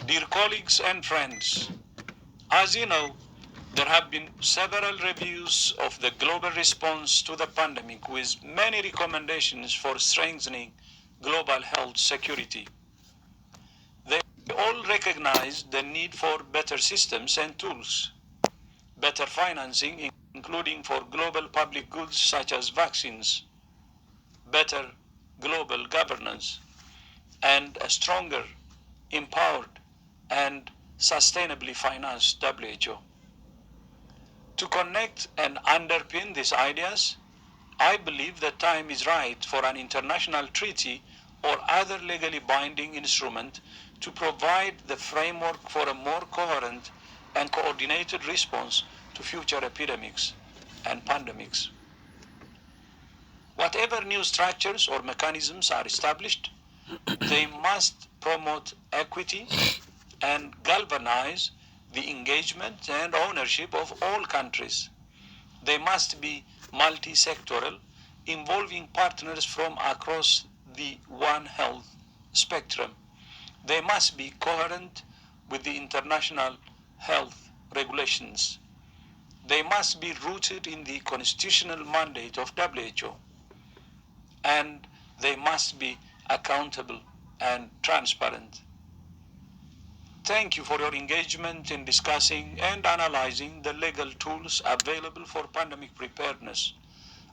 Dear colleagues and friends, as you know, there have been several reviews of the global response to the pandemic with many recommendations for strengthening global health security. They all recognize the need for better systems and tools, better financing, including for global public goods such as vaccines, better global governance, and a stronger, empowered, and sustainably financed WHO. To connect and underpin these ideas, I believe the time is right for an international treaty or other legally binding instrument to provide the framework for a more coherent and coordinated response to future epidemics and pandemics. Whatever new structures or mechanisms are established, they must promote equity and galvanize the engagement and ownership of all countries. They must be multi-sectoral, involving partners from across the One Health spectrum. They must be coherent with the international health regulations. They must be rooted in the constitutional mandate of WHO, and they must be accountable and transparent. Thank you for your engagement in discussing and analyzing the legal tools available for pandemic preparedness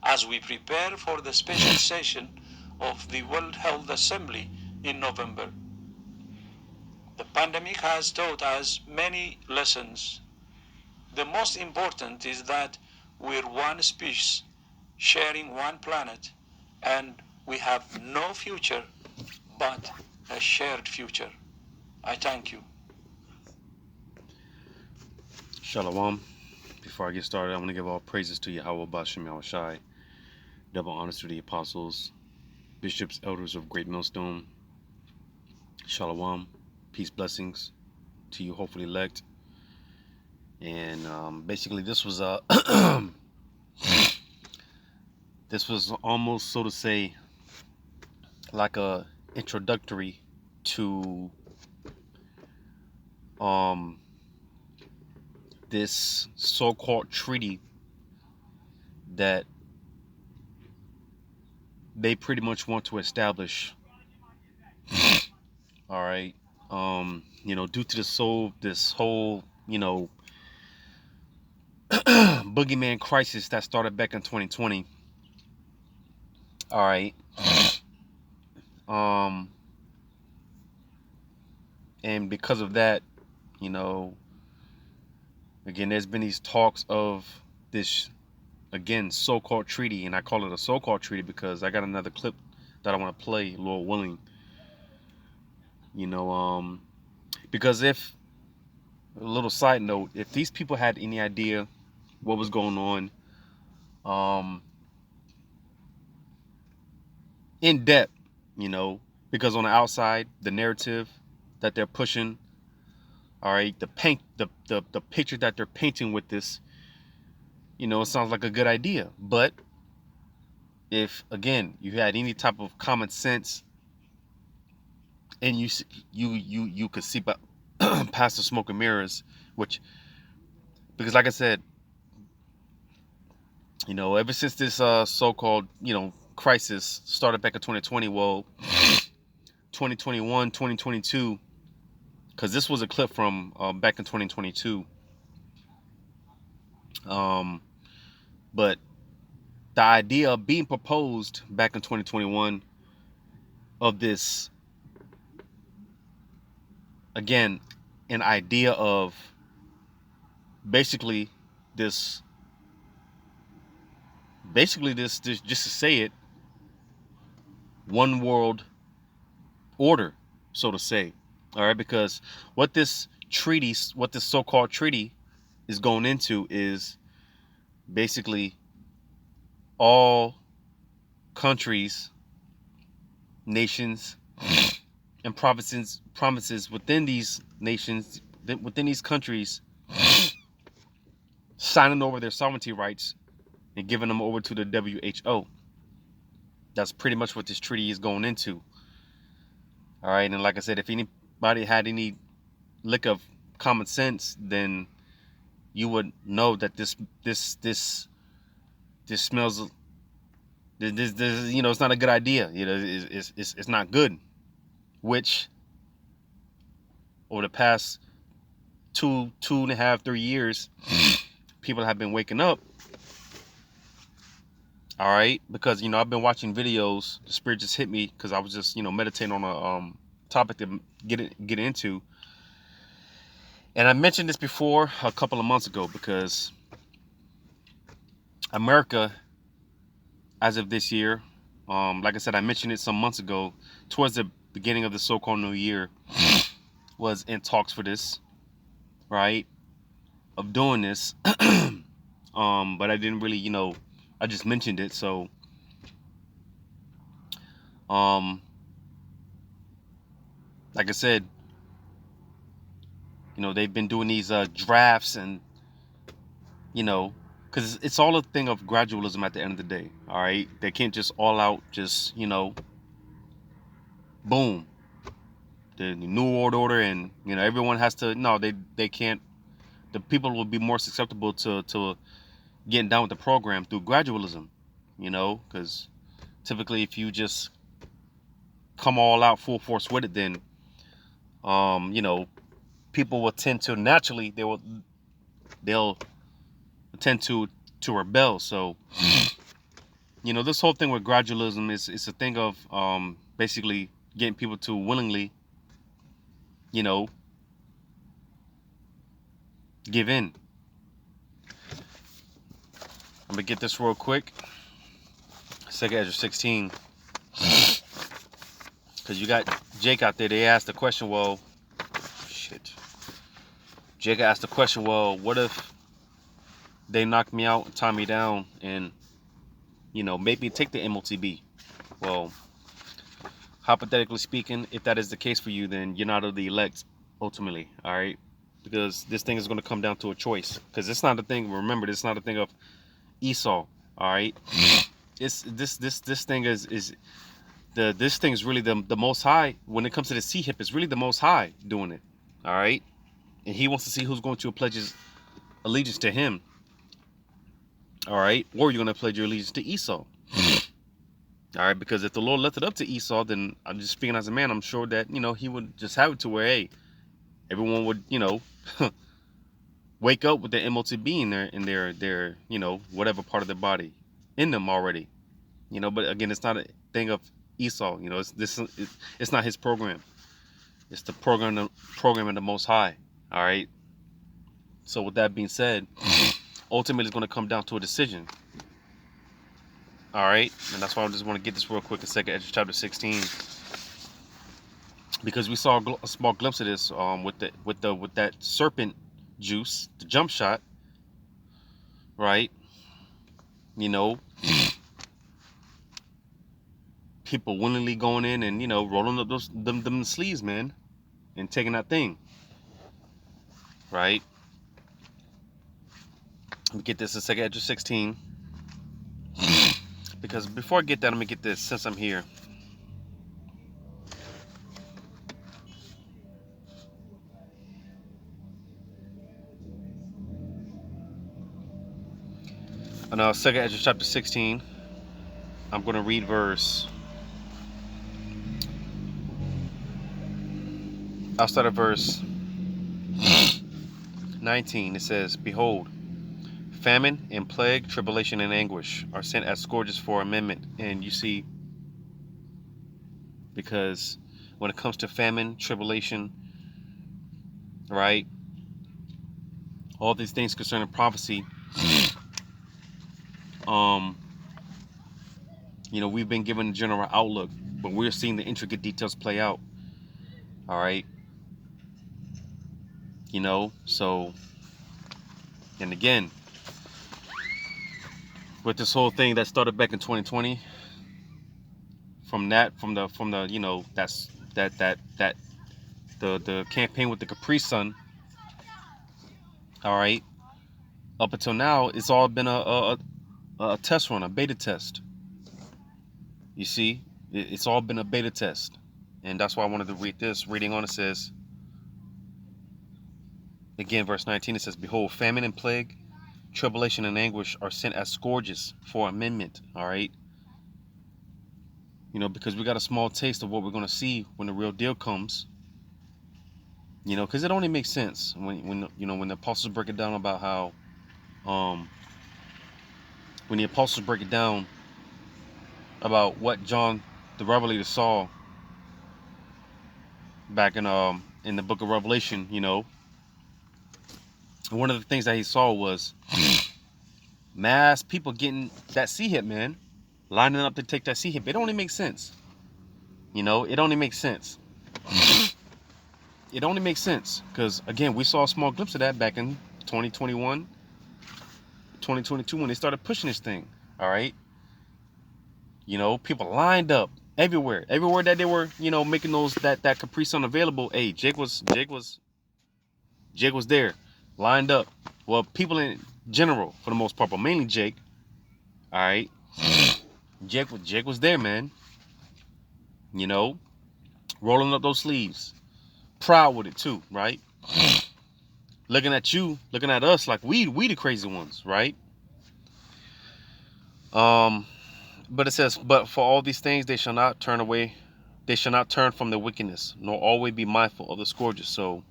as we prepare for the special session of the World Health Assembly in November. The pandemic has taught us many lessons. The most important is that we're one species sharing one planet, and we have no future but a shared future. I thank you. Shalom. Before I get started, I want to give all praises to Yahweh Bashem Yahushai, double honors to the apostles, bishops, elders of Great Millstone. Shalom. Peace, blessings to you, hopefully elect. And basically, this was this was almost, so to say, like a introductory to this so-called treaty that they pretty much want to establish. All right. Due to this whole, boogeyman crisis that started back in 2020. All right. And because of that, again, there's been these talks of this, again, so-called treaty, and I call it a so-called treaty because I got another clip that I want to play, Lord willing. Because if, a little side note, if these people had any idea what was going on, in depth, because on the outside, the narrative that they're pushing, all right, the picture that they're painting with this, it sounds like a good idea. But if, again, you had any type of common sense and you could see past the smoke and mirrors, because like I said, ever since this so-called, crisis started back in 2020, well, 2021, 2022, because this was a clip from back in 2022. But the idea of being proposed back in 2021 of this, again, an idea of basically this, just to say it, one world order, so to say. All right, because what this so-called treaty is going into is basically all countries, nations, and provinces within these nations, within these countries, signing over their sovereignty rights and giving them over to the WHO. That's pretty much what this treaty is going into. All right, and like I said, if anybody had any lick of common sense, then you would know that this smells. This you know, it's not a good idea. You know, it's not good. Which over the past 2.5, 3 years, people have been waking up. All right, because you know I've been watching videos. The spirit just hit me because I was just meditating on a topic to get into, and I mentioned this before a couple of months ago because America, as of this year, like I said, I mentioned it some months ago, towards the beginning of the so-called new year, was in talks for this, right, of doing this, but I didn't really, I just mentioned it, so, like I said, they've been doing these drafts and, because it's all a thing of gradualism at the end of the day, all right? They can't just all out just, boom, the new world order, and, everyone has to, no, they can't. The people will be more susceptible to getting down with the program through gradualism, because typically if you just come all out full force with it, then, people will tend to naturally, they'll tend to rebel. So, this whole thing with gradualism is a thing of basically getting people to willingly, give in. I'm gonna get this real quick. 2 Ezra 16, because you got Jake out there. They asked the question, well, shit. Jake asked the question, well, what if they knock me out and tie me down and, maybe take the MOTB? Well, hypothetically speaking, if that is the case for you, then you're not of the elect, ultimately, all right? Because this thing is going to come down to a choice. Because it's not a thing, remember, it's not a thing of Esau, all right? It's this thing this thing is really the Most High. When it comes to the C-hip, it's really the Most High doing it, all right? And he wants to see who's going to pledge his allegiance to him, all right? Or you're going to pledge your allegiance to Esau. All right, because if the Lord left it up to Esau, then I'm just speaking as a man, I'm sure that, he would just have it to where, hey, everyone would, wake up with the MOTB in their, whatever part of their body in them already. But again, it's not a thing of Esau, it's not his program. It's the program of the Most High. All right. So with that being said, ultimately it's going to come down to a decision. All right, and that's why I just want to get this real quick in 2 Ezra chapter 16, because we saw a small glimpse of this with that serpent juice, the jump shot, right? People willingly going in and rolling up them sleeves, man, and taking that thing, right? Let me get this in 2 Ezra 16. Because before I get that, let me get this since I'm here. And 2 Ezra chapter 16, I'm going to read I'll start at verse 19. It says, behold, famine and plague, tribulation and anguish are sent as scourges for amendment. And you see, because when it comes to famine, tribulation, right, all these things concerning prophecy, we've been given a general outlook, but we're seeing the intricate details play out. All right. So, and again, with this whole thing that started back in 2020, from the that's the campaign with the Capri Sun, all right, up until now, it's all been a test run, a beta test. You see, it's all been a beta test, and that's why I wanted to read this. Reading on, it says, Again, verse 19, it says, behold, famine and plague, tribulation and anguish are sent as scourges for amendment. All right. Because we got a small taste of what we're going to see when the real deal comes. Because it only makes sense when the apostles break it down about how, when the apostles break it down about what John the Revelator saw back in the book of Revelation. One of the things that he saw was mass people getting that sea hit, man, lining up to take that sea hit. It only makes sense. It only makes sense. It only makes sense because, again, we saw a small glimpse of that back in 2021, 2022 when they started pushing this thing. All right. People lined up everywhere that they were, making that Capri Sun available. Hey, Jake was there, lined up. Well, people in general, for the most part, but mainly Jake. All right. Jake was there, man. Rolling up those sleeves, proud with it too, right? Looking at us like we the crazy ones, right? But it says, but for all these things they shall not turn away, they shall not turn from the wickedness, nor always be mindful of the scourges. So,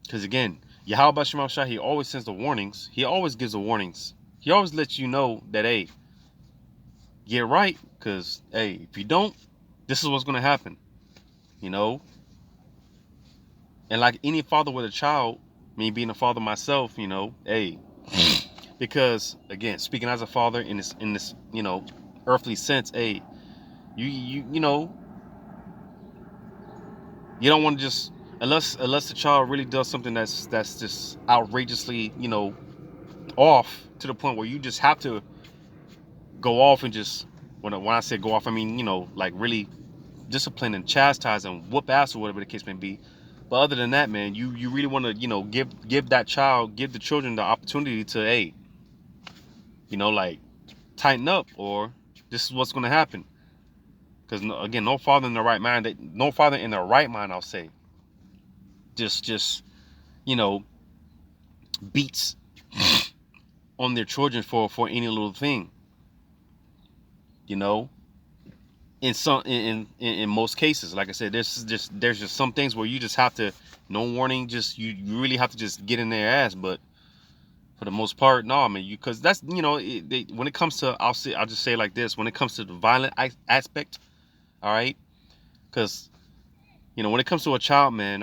because again, Yahweh Shemal Shah, he always sends the warnings. He always gives the warnings. He always lets you know that, hey, get right, because, hey, if you don't, this is what's going to happen. And like any father with a child, me being a father myself, hey, because again, speaking as a father in this earthly sense, hey, you don't want to just, unless the child really does something that's just outrageously off to the point where you just have to go off and just, when I say go off, I mean like really discipline and chastise and whoop ass or whatever the case may be. But other than that, man, you really want to give the children the opportunity to, hey, like, tighten up, or this is what's going to happen. Because again, no father in the right mind, I'll say, just beats on their children for any little thing. In most cases, like I said, there's just some things where you just have to, no warning, just you really have to just get in their ass. But for the most part, no, I mean, because that's when it comes to, I'll just say it like this: when it comes to the violent aspect, all right, because when it comes to a child, man,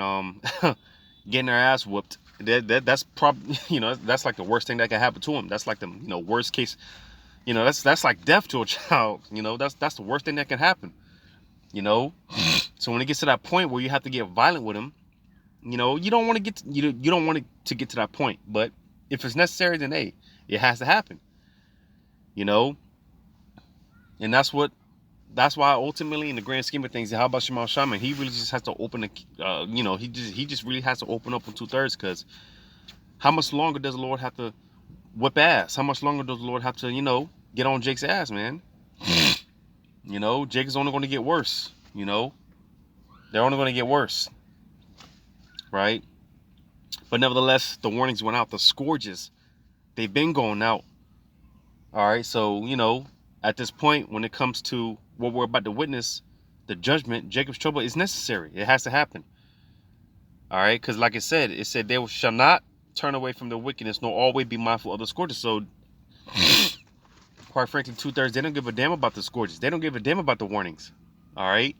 getting their ass whooped, that's probably that's like the worst thing that can happen to them. That's like the worst case. That's like death to a child. That's the worst thing that can happen. So when it gets to that point where you have to get violent with them, you don't want to you don't want it to get to that point. But if it's necessary, then hey, it has to happen. And that's why ultimately, in the grand scheme of things, how about Shemal Shaman? He really just has to open the, he just really has to open up on 2/3, because how much longer does the Lord have to whip ass? How much longer does the Lord have to, get on Jake's ass, man? Jake is only going to get worse. They're only going to get worse, right? But nevertheless, the warnings went out. The scourges, they've been going out. All right, so at this point, when it comes to what we're about to witness, the judgment, Jacob's trouble is necessary. It has to happen. All right, because like it said they shall not turn away from the wickedness, nor always be mindful of the scourges. So, quite frankly, 2/3, they don't give a damn about the scourges. They don't give a damn about the warnings. All right.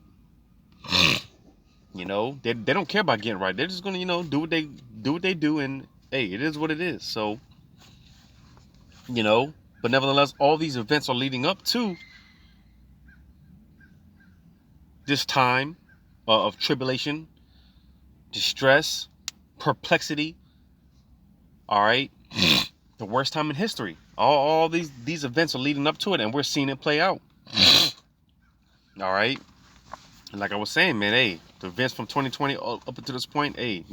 They don't care about getting right. They're just gonna, do what they do, and hey, it is what it is. So, but nevertheless, all these events are leading up to this time of tribulation, distress, perplexity. All right. The worst time in history. All these events are leading up to it, and we're seeing it play out. All right. And like I was saying, man, hey, the events from 2020 up until this point, hey,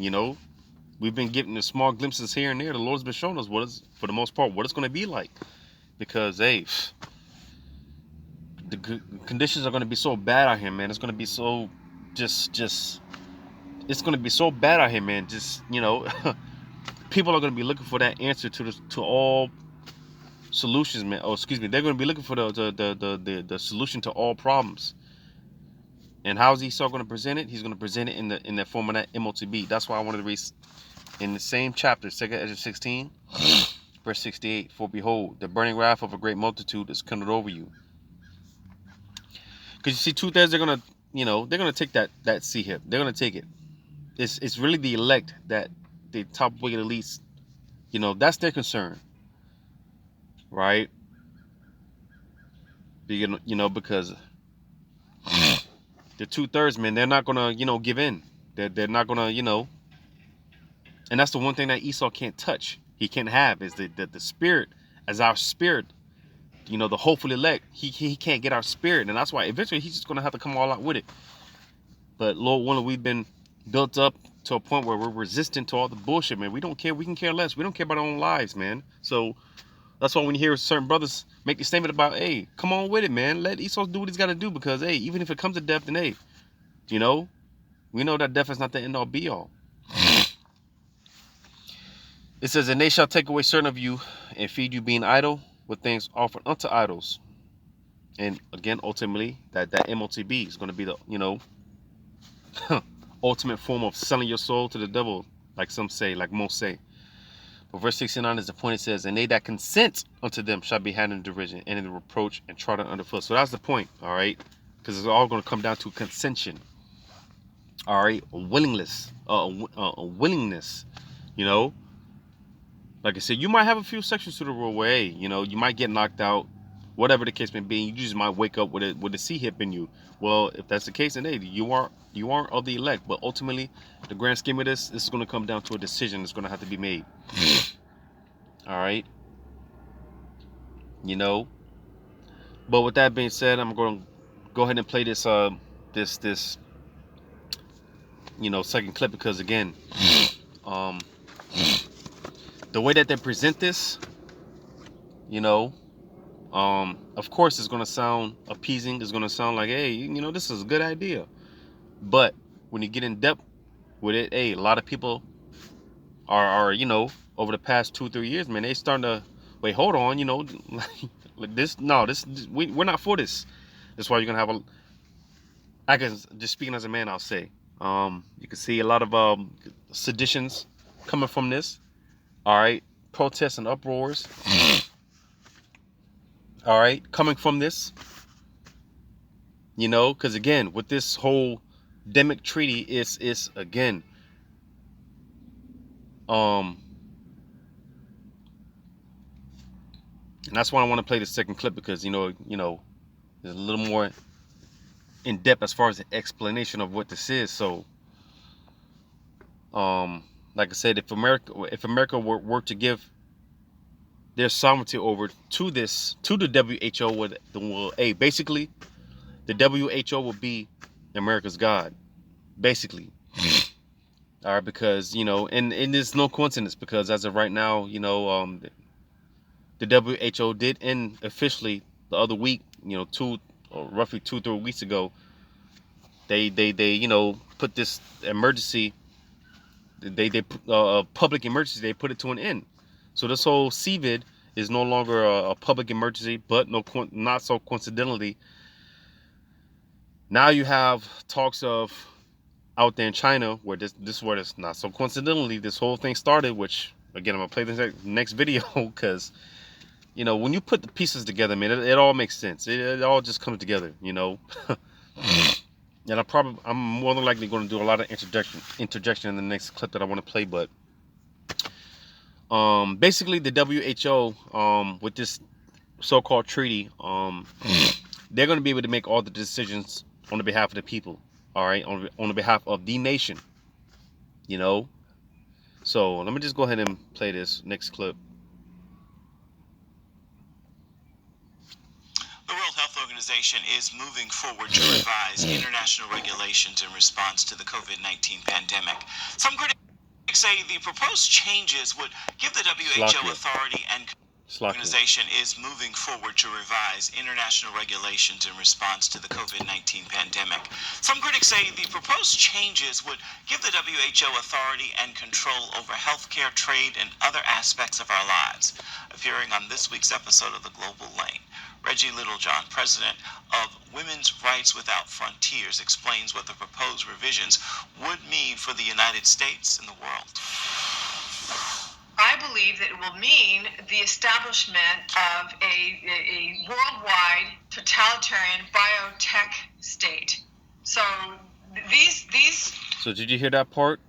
we've been getting the small glimpses here and there. The Lord's been showing us for the most part, what it's going to be like. Because, hey, the conditions are going to be so bad out here, man. It's going to be so it's it's gonna be so bad out here, man. Just people are gonna be looking for that answer to all solutions, man. Oh, excuse me, they're gonna be looking for the solution to all problems. And how is Esau gonna present it? He's gonna present it in the form of that MOTB. That's why I wanted to read in the same chapter, 2 Ezra 16, verse 68. For behold, the burning wrath of a great multitude is kindled over you. Because you see, two-thirds, they're gonna take that C hip. They're gonna take it. It's really the elect, that the top wicked elites. That's their concern, right? Because the two-thirds, man, they're not gonna give in. They're not gonna and that's the one thing that Esau can't touch. He can't have is the spirit, as our spirit. The hopeful elect. He can't get our spirit, and that's why eventually he's just gonna have to come all out with it. But Lord willing, we've been built up to a point where we're resistant to all the bullshit, man. We don't care. We can care less. We don't care about our own lives, man. So that's why when you hear certain brothers make the statement about, hey, come on with it, man. Let Esau do what he's got to do, because, hey, even if it comes to death, then, hey, we know that death is not the end all be all. It says, and they shall take away certain of you and feed you being idle with things offered unto idols. And again, ultimately, that MOTB is going to be the, ultimate form of selling your soul to the devil, like some say, like most say. But verse 69 is the point. It says, and they that consent unto them shall be had in derision and in the reproach and trodden underfoot. So that's the point, all right? Because it's all going to come down to consension, all right? A willingness, Like I said, you might have a few sections to the rule where, hey, you might get knocked out, whatever the case may be. You just might wake up with a C hip in you. Well, if that's the case, then hey, you aren't of the elect. But ultimately, the grand scheme of this is going to come down to a decision that's going to have to be made. All right. But with that being said, I'm going to go ahead and play this second clip, because again, the way that they present this, of course it's going to sound appeasing. It's going to sound like, hey, this is a good idea. But when you get in depth with it, hey, a lot of people are over the past 2-3 years, man, they starting to wait, hold on, like this. No, we're not for this. That's why you're gonna have I guess, just speaking as a man, I'll say, you can see a lot of seditions coming from this. All right, protests and uproars. All right, coming from this, because again, with this whole Demic treaty, is again, and that's why I want to play the second clip, because there's a little more in depth as far as the explanation of what this is. So, like I said, if America were to give their sovereignty over to the WHO, basically, the WHO will be America's God, basically. All right, because and it's no coincidence, because as of right now, the WHO did end officially the other week, roughly 2-3 weeks ago. They put this emergency, public emergency, they put it to an end. So this whole CVID is no longer a public emergency, but not so coincidentally, now you have talks of out there in China, where this is where this, not so coincidentally, this whole thing started, which again, I'm gonna play this next video, because when you put the pieces together, man, it all makes sense. It all just comes together, And I'm more than likely going to do a lot of interjection in the next clip that I want to play. But basically, the WHO, with this so-called treaty, they're going to be able to make all the decisions on the behalf of the people. All right, on the behalf of the nation. So let me just go ahead and play this next clip. The World Health Organization is moving forward to revise international regulations in response to the COVID-19 pandemic. Some critics say the proposed changes would give the WHO authority and organization is moving forward to revise international regulations in response to the COVID-19 pandemic. Some critics say the proposed changes would give the WHO authority and control over healthcare, trade, and other aspects of our lives. Appearing on this week's episode of The Global Lane, Reggie Littlejohn, president of Women's Rights Without Frontiers, explains what the proposed revisions would mean for the United States and the world. I believe that it will mean the establishment of a worldwide totalitarian biotech state. So these. So did you hear that part?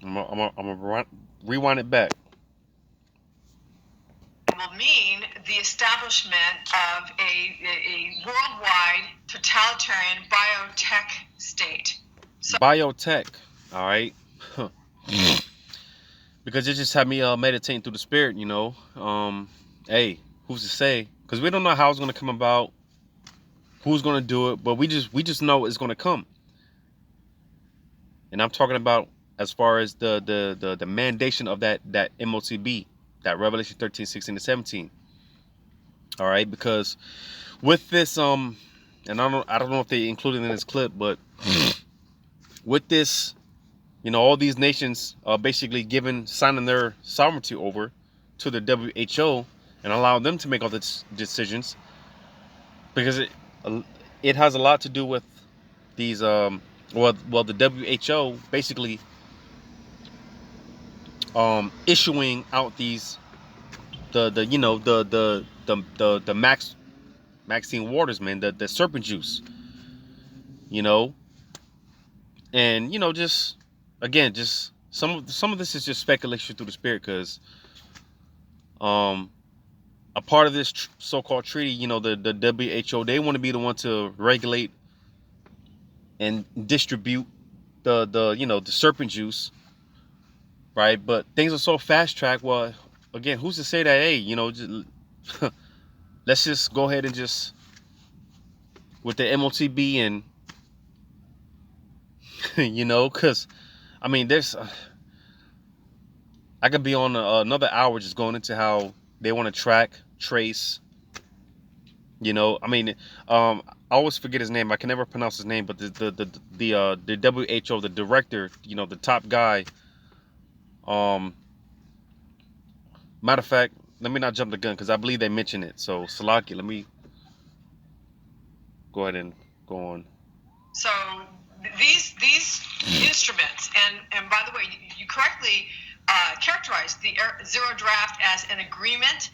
I'm gonna rewind it back. Will mean the establishment of a worldwide totalitarian biotech state. So, biotech, all right. Because it just had me meditating through the spirit, you know. Hey, who's to say? Because we don't know how it's gonna come about, who's gonna do it, but we just know it's gonna come. And I'm talking about as far as the mandation of that MOTB, that Revelation 13, 16, and 17. All right, because with this and I don't know if they included in this clip, but with this, you know, all these nations are basically signing their sovereignty over to the WHO and allowing them to make all the decisions, because it has a lot to do with these the WHO basically issuing out these the Maxine Waters, man, the serpent juice, you know, and you know, just again, just some of this is just speculation through the spirit, because a part of this so-called treaty, you know, the WHO, they want to be the one to regulate and distribute the serpent juice, right? But things are so fast tracked. Well, again, who's to say that, hey, you know, just, let's just go ahead and just with the MOTB and you know, because I mean, there's I could be on another hour just going into how they want to track, trace, you know. I mean, I always forget his name. I can never pronounce his name, but the WHO, the director, you know, the top guy. Matter of fact, let me not jump the gun, because I believe they mentioned it. So Salaki, let me go ahead and go on. So these instruments, and by the way, you correctly characterized the zero draft as an agreement.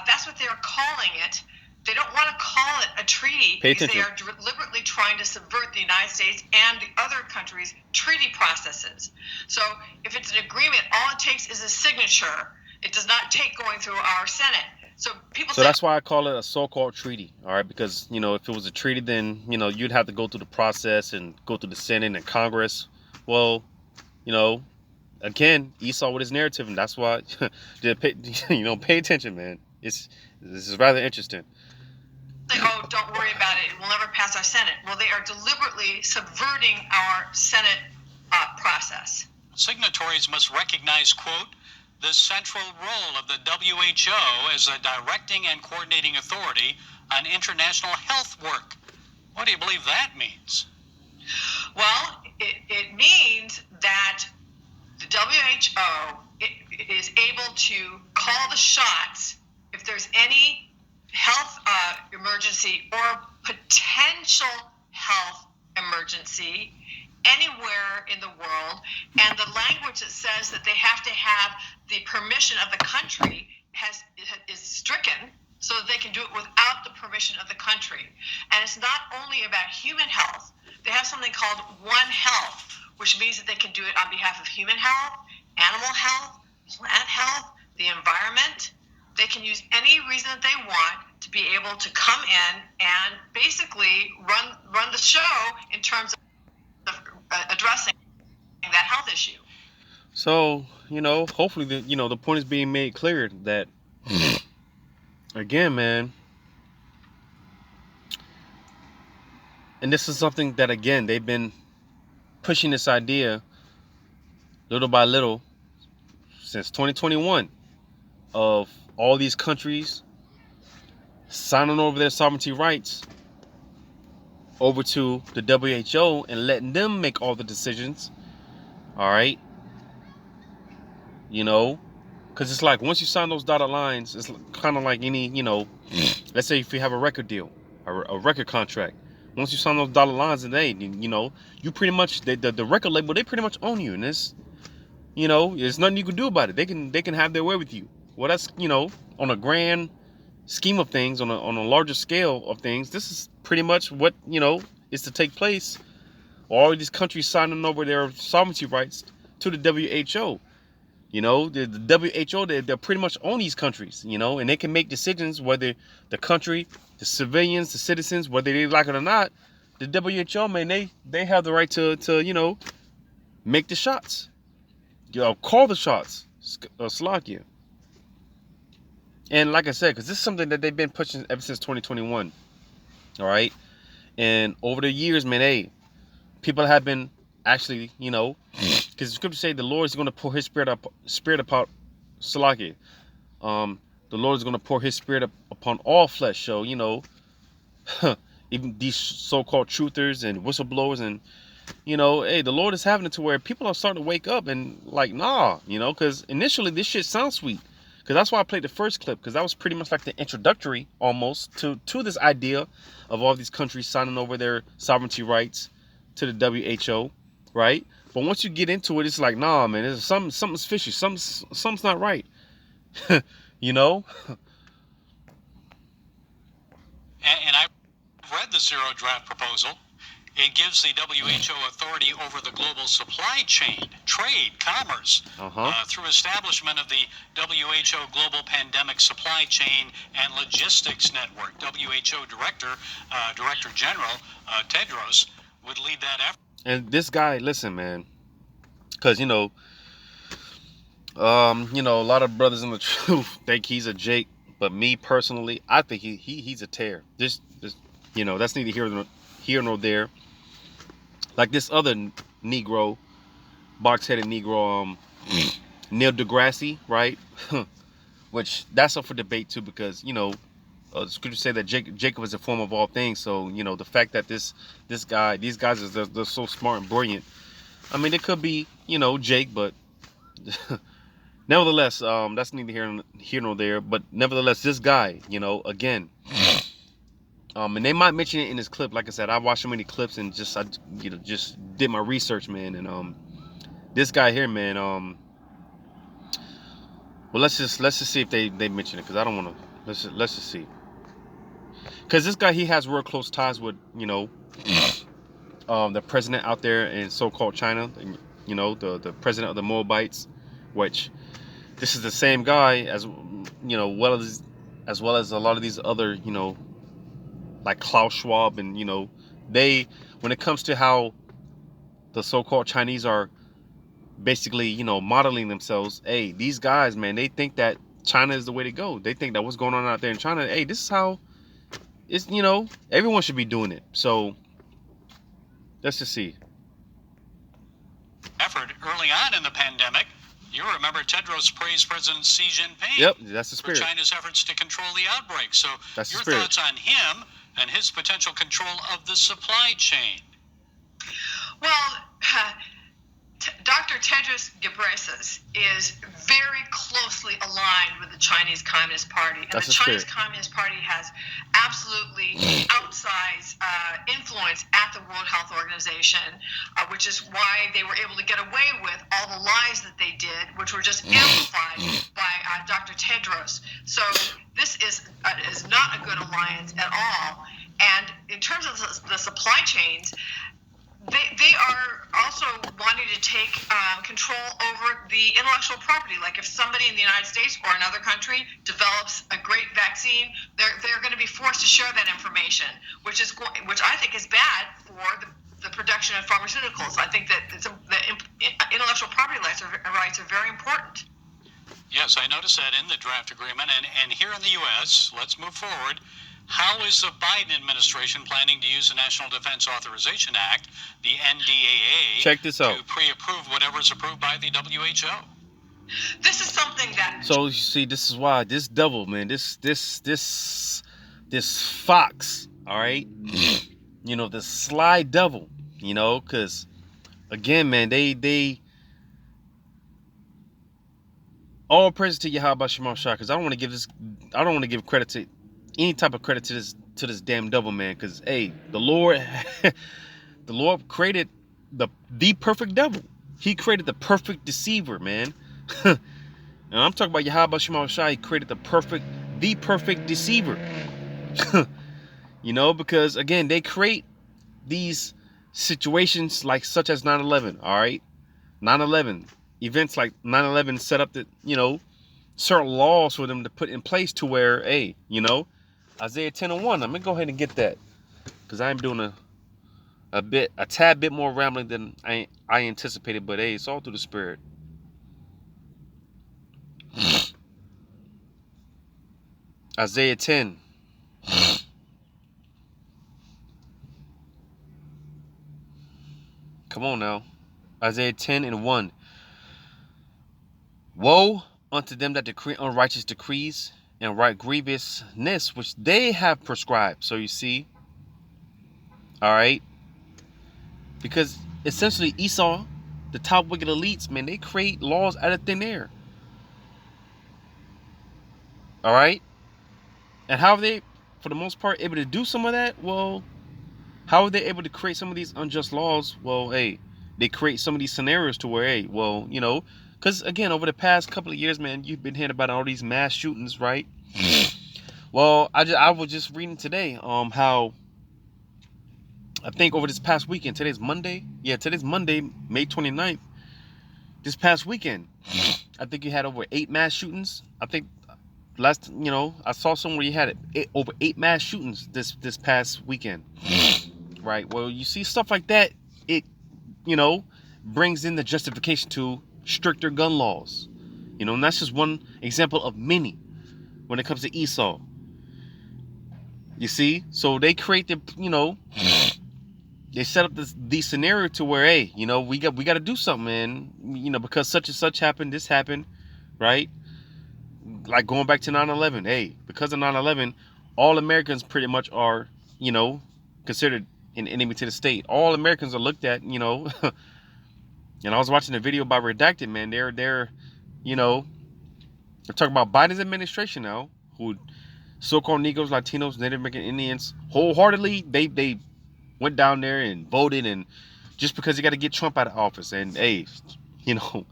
That's what they're calling it. They don't want to call it a treaty because they are deliberately trying to subvert the United States and the other countries' treaty processes. So if it's an agreement, all it takes is a signature. It does not take going through our Senate. So that's why I call it a so-called treaty, all right? Because, you know, if it was a treaty, then, you know, you'd have to go through the process and go through the Senate and Congress. Well, you know, again, Esau with his narrative, and that's why, pay attention, man. This is rather interesting. Say, oh, don't worry about it. It will never pass our Senate. Well, they are deliberately subverting our Senate process. Signatories must recognize, quote, the central role of the WHO as a directing and coordinating authority on international health work. What do you believe that means? Well, it means that the WHO is able to call the shots if there's any health emergency or potential health emergency anywhere in the world, and the language that says that they have to have the permission of the country is stricken, so that they can do it without the permission of the country. And it's not only about human health. They have something called One Health, which means that they can do it on behalf of human health, animal health, plant health, the environment. They can use any reason that they want to be able to come in and basically run the show in terms of addressing that health issue. So, you know, hopefully the point is being made clear that, again, man, and this is something that, again, they've been pushing this idea little by little since 2021 of all these countries signing over their sovereignty rights over to the WHO and letting them make all the decisions. All right. You know, because it's like once you sign those dotted lines, it's kind of like any, let's say if you have a record deal, a record contract. Once you sign those dotted lines, and you pretty much, the record label, they pretty much own you. And there's nothing you can do about it. They can have their way with you. Well, that's, on a grand scheme of things, on a larger scale of things, this is pretty much what, is to take place. All of these countries signing over their sovereignty rights to the WHO. The WHO, they pretty much own these countries, and they can make decisions whether the country, the civilians, the citizens, whether they like it or not. The WHO, man, they have the right to make the shots. Call the shots, Slovakia. And like I said, because this is something that they've been pushing ever since 2021. All right. And over the years, man, people have been actually, because the scripture say the Lord is going to pour his spirit upon Slovakia. The Lord is going to pour his spirit upon all flesh. So, even these so-called truthers and whistleblowers and, the Lord is having it to where people are starting to wake up and like, nah, because initially this shit sounds sweet. Because that's why I played the first clip, because that was pretty much like the introductory almost to this idea of all these countries signing over their sovereignty rights to the WHO, right? But once you get into it, it's like, nah, man, something's fishy, something's not right, And I've read the zero draft proposal. It gives the WHO authority over the global supply chain, trade, commerce, through establishment of the WHO Global Pandemic Supply Chain and Logistics Network. WHO Director General Tedros would lead that effort. And this guy, listen, man, because, a lot of brothers in the truth think he's a Jake, but me personally, I think he's a tear. Just that's neither here nor there. Like this other Negro, box-headed Negro, Neil deGrasse, right? Which that's up for debate too, because the scriptures say that Jacob is the form of all things. So the fact that these guys they're so smart and brilliant. I mean, it could be Jake, but nevertheless, that's neither here nor there. But nevertheless, this guy, again. And they might mention it in this clip. Like I said, I watched so many clips and just did my research, man. And this guy here, man. Well, let's just see if they mention it, because I don't want to. Let's just see. Because this guy, he has real close ties with the president out there in so-called China. The president of the Moabites, which this is the same guy as well as a lot of these other like Klaus Schwab, and when it comes to how the so-called Chinese are basically modeling themselves, hey, these guys, man, they think that China is the way to go. They think that what's going on out there in China, hey, this is how it's everyone should be doing it. So let's just see. Effort early on in the pandemic. You remember Tedros praised President Xi Jinping. Yep, that's the spirit. For China's efforts to control the outbreak. So that's your thoughts on him and his potential control of the supply chain? Well, Dr. Tedros Ghebreyesus is very closely aligned with the Chinese Communist Party. And the Chinese Communist Party has absolutely outsized influence at the World Health Organization, which is why they were able to get away with all the lies that they did, which were just amplified by Dr. Tedros. So this is not a good alliance at all. And in terms of the supply chains, they are also wanting to take control over the intellectual property. Like if somebody in the United States or another country develops a great vaccine, they're going to be forced to share that information, which I think is bad for the production of pharmaceuticals. I think that the intellectual property rights are very important. Yes, I noticed that in the draft agreement. And here in the U.S., let's move forward. How is the Biden administration planning to use the National Defense Authorization Act, the NDAA, check this out, to pre-approve whatever is approved by the WHO? This is something that. So you see, this is why this devil, man, this fox, all right, you know, the sly devil, you know, because again, man, they all praise to Yahweh Shema Shah, because I don't want to give credit to any type of credit to this damn devil, man, because hey, the Lord the Lord created the perfect devil. He created the perfect deceiver, man. And I'm talking about Yahweh Shema Shah. He created the perfect deceiver. You know, because again, they create these situations like such as 9/11. All right, 9/11 events like 9/11 set up the, you know, certain laws for them to put in place to where, hey, you know, Isaiah 10:1. I'm gonna go ahead and get that because I'm doing a tad bit more rambling than I anticipated, but hey, it's all through the Spirit. Isaiah 10. Come on now. Isaiah 10:1. Woe unto them that decree unrighteous decrees and write grievousness which they have prescribed. So you see, all right, because essentially Esau, the top wicked elites, man, they create laws out of thin air. All right, and how are they, for the most part, able to do some of that? Well, how are they able to create some of these unjust laws? Well, hey, they create some of these scenarios to where, hey, well, you know, because again, over the past couple of years, man, you've been hearing about all these mass shootings, right? Well, I was just reading today, how I think over this past weekend, today's Monday. Yeah, today's Monday, May 29th. This past weekend, I think you had over 8 mass shootings. I think last, you know, I saw somewhere you had over 8 mass shootings this past weekend. Right. Well, you see stuff like that, it, you know, brings in the justification to stricter gun laws. You know, and that's just one example of many when it comes to Esau. You see? So they create the, you know, they set up these scenario to where, hey, you know, we got to do something, man. You know, because such and such happened, this happened, right? Like going back to 9/11. Hey, because of 9/11, all Americans pretty much are, you know, considered an enemy to the state. All Americans are looked at, you know. And I was watching a video by Redacted, man. They're, you know, they're talking about Biden's administration now, who so-called Negroes, Latinos, Native American Indians, wholeheartedly, they went down there and voted, and just because you got to get Trump out of office. And hey, you know,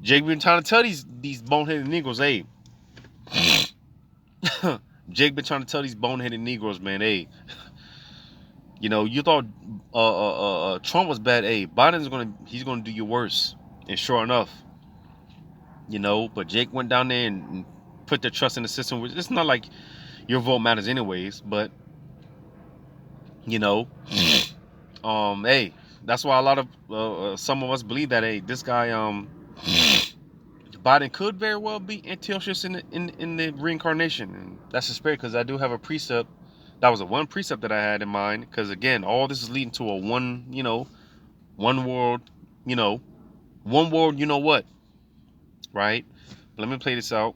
Jake been trying to tell these boneheaded Negroes, hey, Jake been trying to tell these boneheaded Negroes, man, hey, you know, you thought Trump was bad, hey, he's gonna do you worse. And sure enough, you know, but Jake went down there and put their trust in the system. It's not like your vote matters anyways, but you know, hey, that's why a lot of some of us believe that, hey, this guy Biden could very well be Antiochus in the reincarnation. And that's the spirit, because I do have a precept. That was a one precept that I had in mind, because again, all this is leading to a one world, you know what, right? But let me play this out.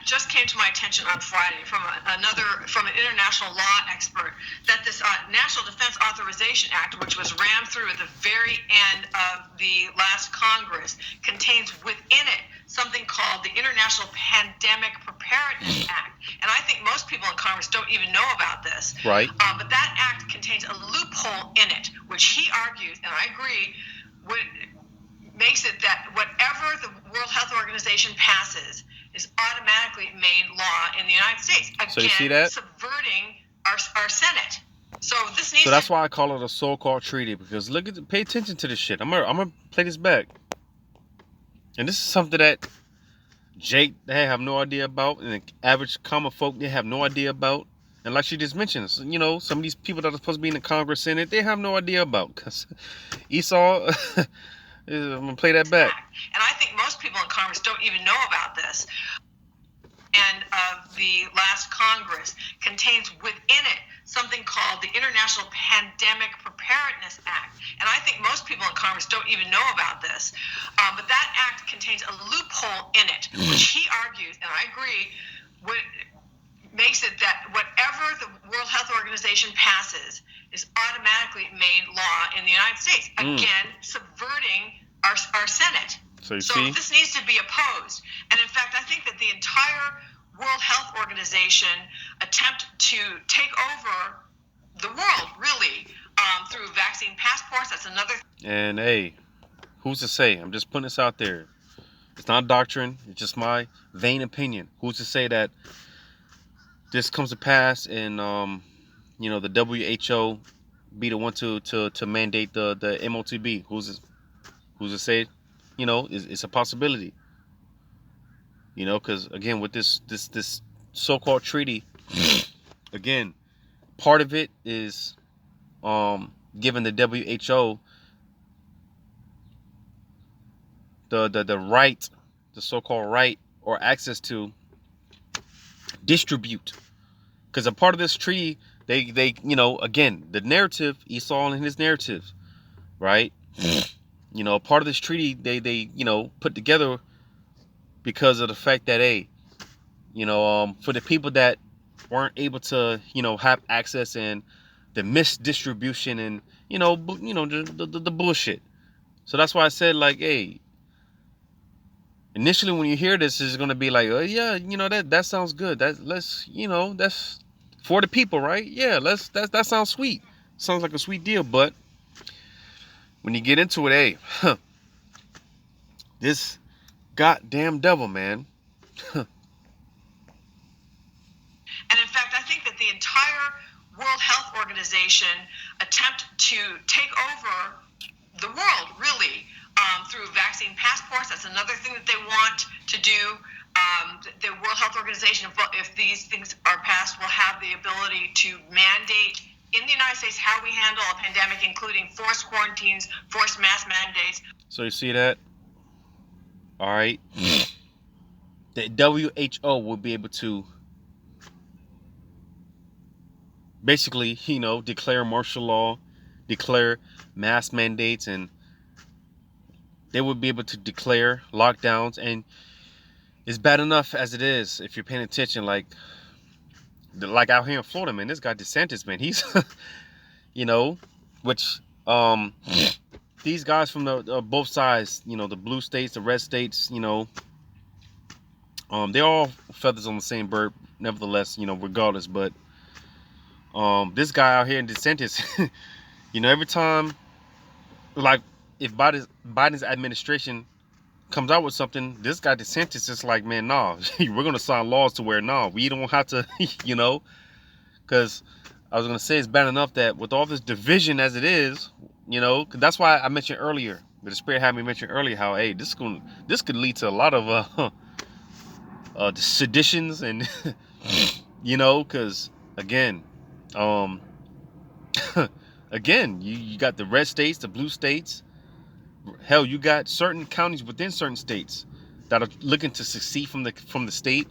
Just came to my attention on Friday from an international law expert that this National Defense Authorization Act, which was rammed through at the very end of the last Congress, contains within it something called the International Pandemic Preparedness Act. And I think most people in Congress don't even know about this. Right. But that act contains a loophole in it, which he argues, and I agree, makes it that whatever the World Health Organization passes is automatically made law in the United States. Again, so you see that? Subverting our Senate. So this needs. So that's why I call it a so-called treaty, because pay attention to this shit. I'm gonna play this back, and this is something that Jake, they have no idea about, and the average common folk, they have no idea about. And like she just mentioned, you know, some of these people that are supposed to be in the Congress, Senate, they have no idea about, because Esau. I'm gonna play that back. And I think most people in Congress don't even know about this. And the last Congress contains within it something called the International Pandemic Preparedness Act. And I think most people in Congress don't even know about this. But that act contains a loophole in it, which he argues, and I agree, makes it that whatever the World Health Organization passes is automatically made law in the United States. Again, subverting our Senate. So this needs to be opposed. And in fact, I think that the entire World Health Organization attempt to take over the world, really, through vaccine passports. That's another. And hey, who's to say? I'm just putting this out there. It's not doctrine. It's just my vain opinion. Who's to say that this comes to pass and the WHO be the one to mandate the MOTB? Who's to say? It's a possibility. Because again, with this so-called treaty, again, part of it is giving the WHO the right, the so-called right or access to distribute. Because a part of this treaty, they again, the narrative, Esau and his narrative, right? Part of this treaty they put together because of the fact that for the people that weren't able to have access and the misdistribution and the bullshit. So that's why I said, like, hey, initially when you hear this, it's gonna be like, oh yeah, that sounds good. That's for the people, right? Yeah, that sounds sweet. Sounds like a sweet deal, but when you get into it, hey, this goddamn devil, man. And in fact, I think that the entire World Health Organization attempt to take over the world, really, through vaccine passports. That's another thing that they want to do. The World Health Organization, if these things are passed, will have the ability to mandate in the United States how we handle a pandemic, including forced quarantines, forced mask mandates. So you see that? All right. The WHO will be able to basically, declare martial law, declare mask mandates, and they would be able to declare lockdowns. And it's bad enough as it is if you're paying attention, like out here in Florida, man. This guy DeSantis, man, he's which these guys from the both sides, the blue states, the red states, they're all feathers on the same bird, nevertheless, regardless. But this guy out here in DeSantis, every time, like, if Biden's administration comes out with something, this guy DeSantis is like, man, nah, we're gonna sign laws to where, nah, we don't have to, because I was gonna say it's bad enough that with all this division as it is, that's why I mentioned earlier, the Spirit had me mention earlier how, hey, this could lead to a lot of seditions and because again, again, you got the red states, the blue states. Hell, you got certain counties within certain states that are looking to secede from the state.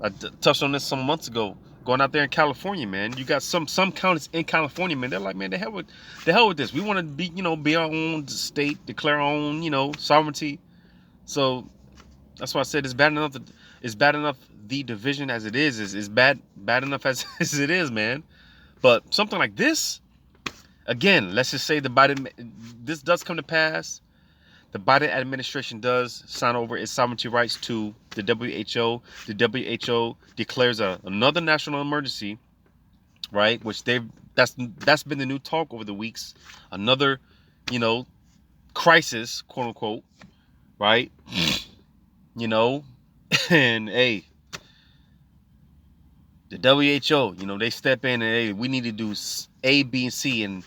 I touched on this some months ago. Going out there in California, man, you got some counties in California, man. They're like, man, the hell with this. We want to be our own state, declare our own, sovereignty. So that's why I said it's bad enough. The division as it is bad enough as it is, man. But something like this, again, let's just say this does come to pass. The Biden administration does sign over its sovereignty rights to the WHO. The WHO declares another national emergency, right? Which that's been the new talk over the weeks. Another, crisis, quote unquote, right? And hey, the WHO, they step in and, hey, we need to do A, B, and C, and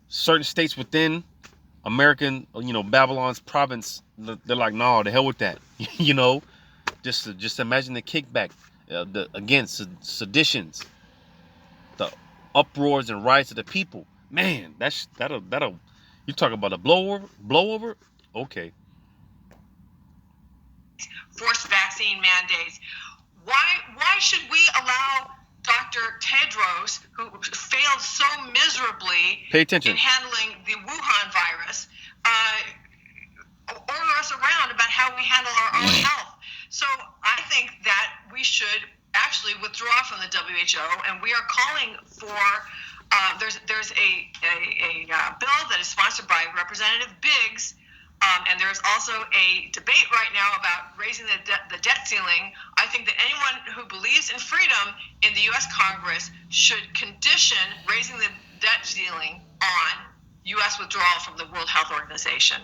certain states within American, Babylon's province, they're like, no, the hell with that. Just imagine the kickback, seditions, the uproars and riots of the people. Man, that'll you talk about a blowover? Okay. Forced vaccine mandates. Why should we allow Dr. Tedros, who failed so miserably Pay attention. in handling the Wuhan virus, order us around about how we handle our own health. So I think that we should actually withdraw from the WHO, and we are calling for. There's a bill that is sponsored by Representative Biggs. And there's also a debate right now about raising the debt ceiling. I think that anyone who believes in freedom in the U.S. Congress should condition raising the debt ceiling on U.S. withdrawal from the World Health Organization.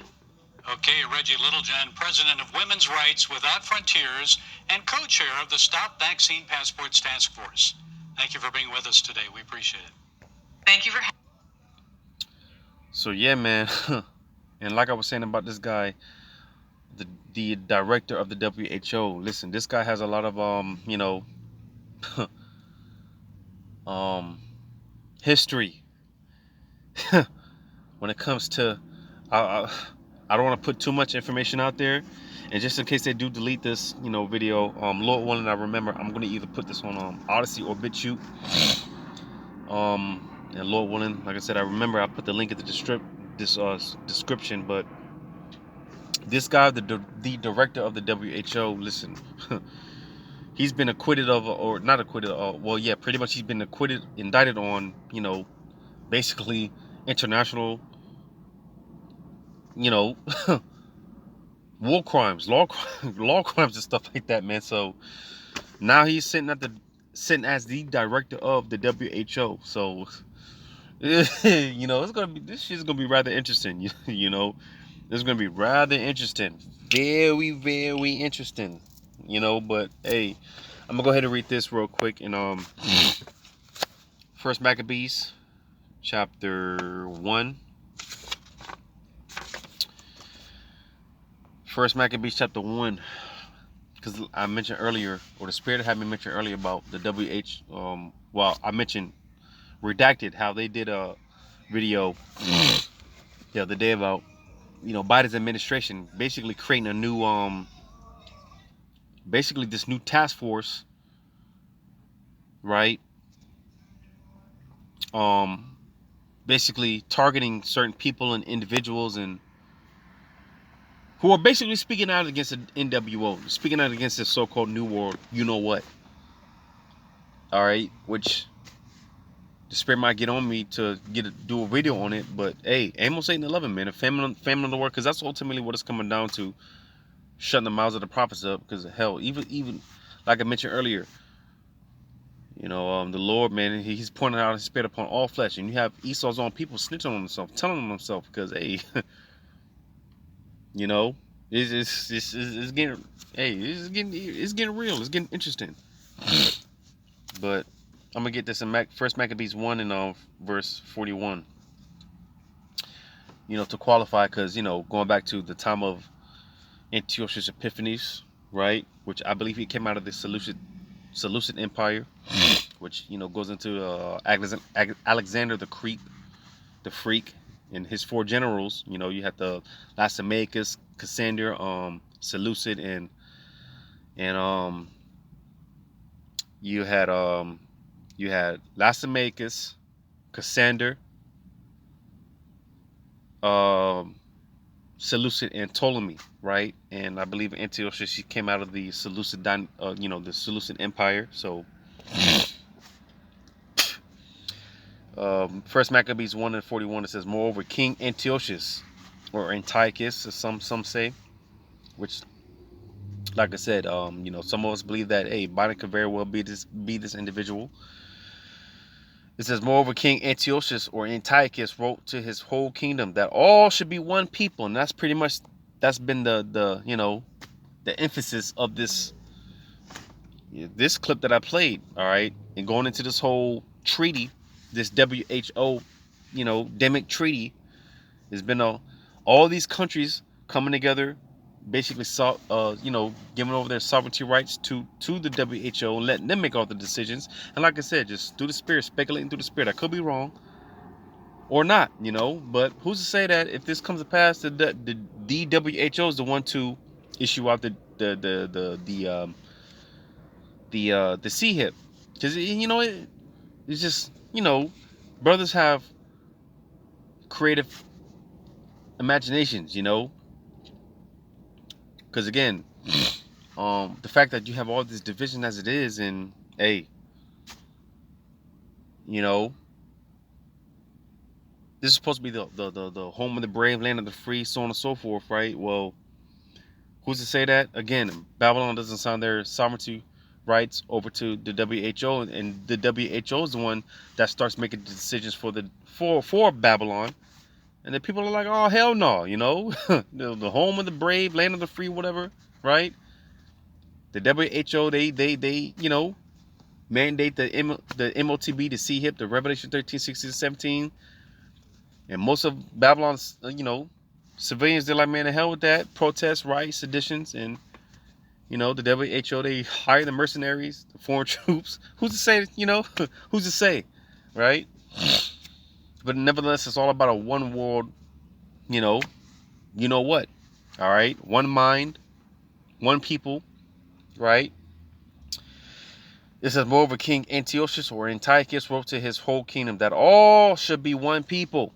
Okay, Reggie Littlejohn, president of Women's Rights Without Frontiers and co-chair of the Stop Vaccine Passports Task Force. Thank you for being with us today. We appreciate it. Thank you for having me. So yeah, man. And like I was saying about this guy, the director of the WHO, listen, this guy has a lot of history when it comes to I don't want to put too much information out there, and just in case they do delete this video, Lord willing, I remember I'm gonna either put this on Odyssey or Bitchute, and Lord willing, like I said, I remember I put the link at the description. But this guy, the director of the WHO, listen, he's been acquitted of, or not acquitted of, well, yeah, pretty much he's been indicted on, basically international, war crimes, law crimes and stuff like that, man. So now he's sitting as the director of the WHO. So this shit's gonna be rather interesting. This is gonna be rather interesting, very, very interesting. But hey, I'm gonna go ahead and read this real quick. And First Maccabees, chapter 1. First Maccabees, chapter 1, because I mentioned earlier, or the Spirit had me mention earlier about the well, I mentioned Redacted, how they did a video the other day about Biden's administration basically creating a new basically this new task force, right? Basically targeting certain people and individuals, and who are basically speaking out against the NWO, speaking out against this so-called New World, what? All right, which the Spirit might get on me to do a video on it, but hey, Amos 8 and 11, man, a famine of the word, because that's ultimately what it's coming down to, shutting the mouths of the prophets up. Because hell, even like I mentioned earlier, the Lord, man, He's pointing out His Spirit upon all flesh, and you have Esau's own people snitching on themselves, telling on themselves, because hey, it's getting real, it's getting interesting. But I'm gonna get this in First Maccabees 1 and verse 41. To qualify, because going back to the time of Antiochus Epiphanes, right, which I believe he came out of the Seleucid Empire, which goes into Alexander the Freak, and his 4 generals. You had the Lysimachus, Cassander, Seleucid, and you had Lysimachus, Cassander, Seleucid, and Ptolemy, right? And I believe Antiochus, she came out of the Seleucid, the Seleucid Empire. So, First Maccabees 1 and 41, it says, moreover, King Antiochus, or Antiochus, as some say, which, like I said, some of us believe that, hey, Biden could very well be this individual. It says, moreover, King Antiochus, or Antiochus, wrote to his whole kingdom that all should be one people, and that's been the emphasis of this clip that I played. All right, and going into this whole treaty, this WHO, demic treaty, has been all these countries coming together, basically giving over their sovereignty rights to the WHO and letting them make all the decisions. And like I said, just through the Spirit, speculating through the Spirit. I could be wrong or not, but who's to say that if this comes to pass, the WHO is the one to issue out the CHIP, Because, you know, it's just, you know, brothers have creative imaginations, you know. Because, again, the fact that you have all this division as it is, and, hey, you know, this is supposed to be the home of the brave, land of the free, so on and so forth, right? Well, who's to say that? Again, Babylon doesn't sign their sovereignty rights over to the WHO, and the WHO is the one that starts making decisions for Babylon. And then people are like, oh, hell no, you know, the home of the brave, land of the free, whatever, right? The WHO, they you know, mandate the MOTB, the CHIP, the Revelation 13, 16, 17. And most of Babylon's, you know, civilians, they're like, man, the hell with that. Protests, riots, seditions, and, you know, the WHO, they hire the mercenaries, the foreign troops. Who's to say, you know, who's to say, right? But nevertheless, it's all about a one world, you know what, all right? One mind, one people, right? It says, moreover, King Antiochus or Antiochus wrote to his whole kingdom that all should be one people.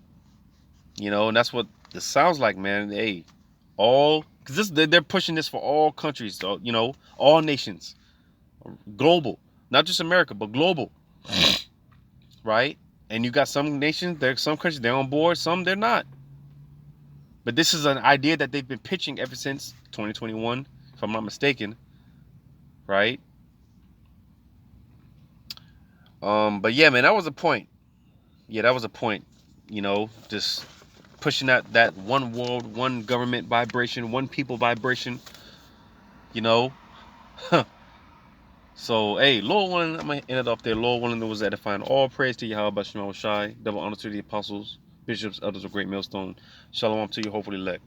You know, and that's what this sounds like, man. Hey, all, because they're pushing this for all countries, so, you know, all nations, global, not just America, but global, right? And you got some nations, there's some countries they're on board, some they're not. But this is an idea that they've been pitching ever since 2021, if I'm not mistaken, right? But yeah, man, that was a point. Yeah, that was a point. You know, just pushing that one world, one government vibration, one people vibration. You know, so hey, Lord willing, I'm gonna end it off there. Lord willing, there was edifying. All praise to Yahweh Bashim Shai. Double honor to the apostles, bishops, elders of Great Millstone. Shalom to you. Hopefully, elect.